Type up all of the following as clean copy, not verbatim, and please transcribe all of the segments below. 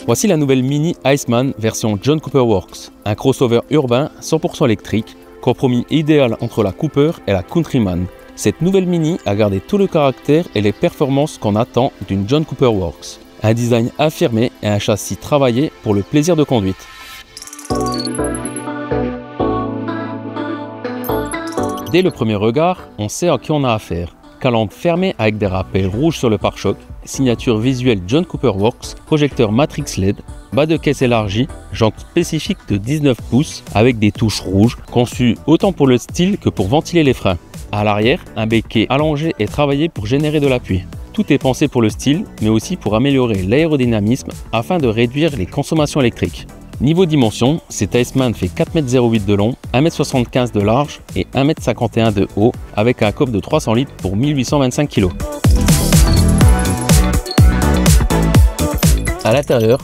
Voici la nouvelle Mini Iceman version John Cooper Works, un crossover urbain 100% électrique, compromis idéal entre la Cooper et la Countryman. Cette nouvelle Mini a gardé tout le caractère et les performances qu'on attend d'une John Cooper Works. Un design affirmé et un châssis travaillé pour le plaisir de conduite. Dès le premier regard, on sait à qui on a affaire. Calandre fermée avec des rappels rouges sur le pare-choc, signature visuelle John Cooper Works, projecteur Matrix LED, bas de caisse élargi, jantes spécifiques de 19 pouces avec des touches rouges, conçues autant pour le style que pour ventiler les freins. À l'arrière, un béquet allongé est travaillé pour générer de l'appui. Tout est pensé pour le style, mais aussi pour améliorer l'aérodynamisme afin de réduire les consommations électriques. Niveau dimension, cet Iceman fait 4,08 m de long, 1,75 m de large et 1,51 m de haut, avec un coffre de 300 litres pour 1825 kg. À l'intérieur,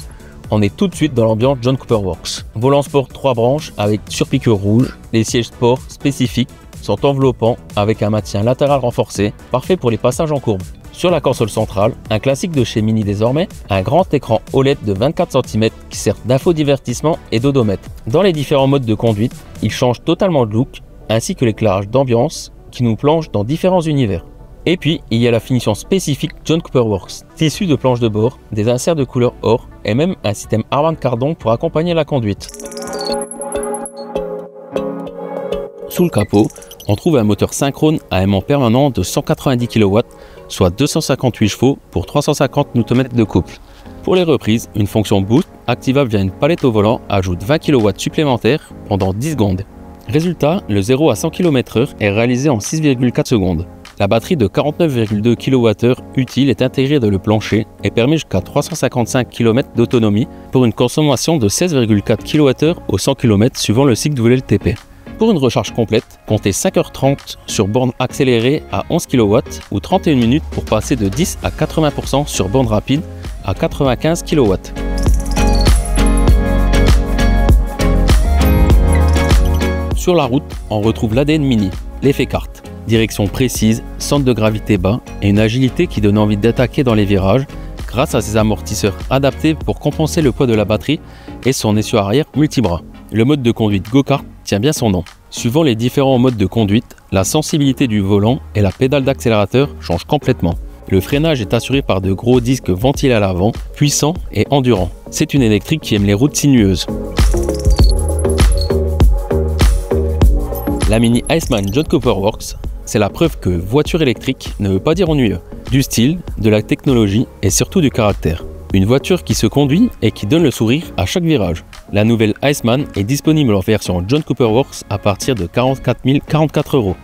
on est tout de suite dans l'ambiance John Cooper Works. Volant sport 3 branches avec surpiqûre rouge, les sièges sport spécifiques sont enveloppants avec un maintien latéral renforcé, parfait pour les passages en courbe. Sur la console centrale, un classique de chez Mini désormais, un grand écran OLED de 24 cm qui sert d'infodivertissement et d'odomètre. Dans les différents modes de conduite, il change totalement de look, ainsi que l'éclairage d'ambiance qui nous plonge dans différents univers. Et puis, il y a la finition spécifique John Cooper Works, tissu de planches de bord, des inserts de couleur or et même un système Harman Kardon pour accompagner la conduite. Sous le capot, on trouve un moteur synchrone à aimant permanent de 190 kW, soit 258 chevaux pour 350 Nm de couple. Pour les reprises, une fonction boost activable via une palette au volant ajoute 20 kW supplémentaires pendant 10 secondes. Résultat, le 0 à 100 km/h est réalisé en 6,4 secondes. La batterie de 49,2 kWh utile est intégrée dans le plancher et permet jusqu'à 355 km d'autonomie pour une consommation de 16,4 kWh au 100 km suivant le cycle de VLTP. Pour une recharge complète, comptez 5h30 sur borne accélérée à 11 kW ou 31 minutes pour passer de 10 à 80% sur borne rapide à 95 kW. Sur la route, on retrouve l'ADN Mini, l'effet carte. Direction précise, centre de gravité bas et une agilité qui donne envie d'attaquer dans les virages grâce à ses amortisseurs adaptés pour compenser le poids de la batterie et son essieu arrière multibras. Le mode de conduite go-kart tient bien son nom. Suivant les différents modes de conduite, la sensibilité du volant et la pédale d'accélérateur changent complètement. Le freinage est assuré par de gros disques ventilés à l'avant, puissants et endurants. C'est une électrique qui aime les routes sinueuses. La Mini Iceman John Cooper Works, c'est la preuve que voiture électrique ne veut pas dire ennuyeux. Du style, de la technologie et surtout du caractère. Une voiture qui se conduit et qui donne le sourire à chaque virage. La nouvelle Iceman est disponible en version John Cooper Works à partir de 44 044 €.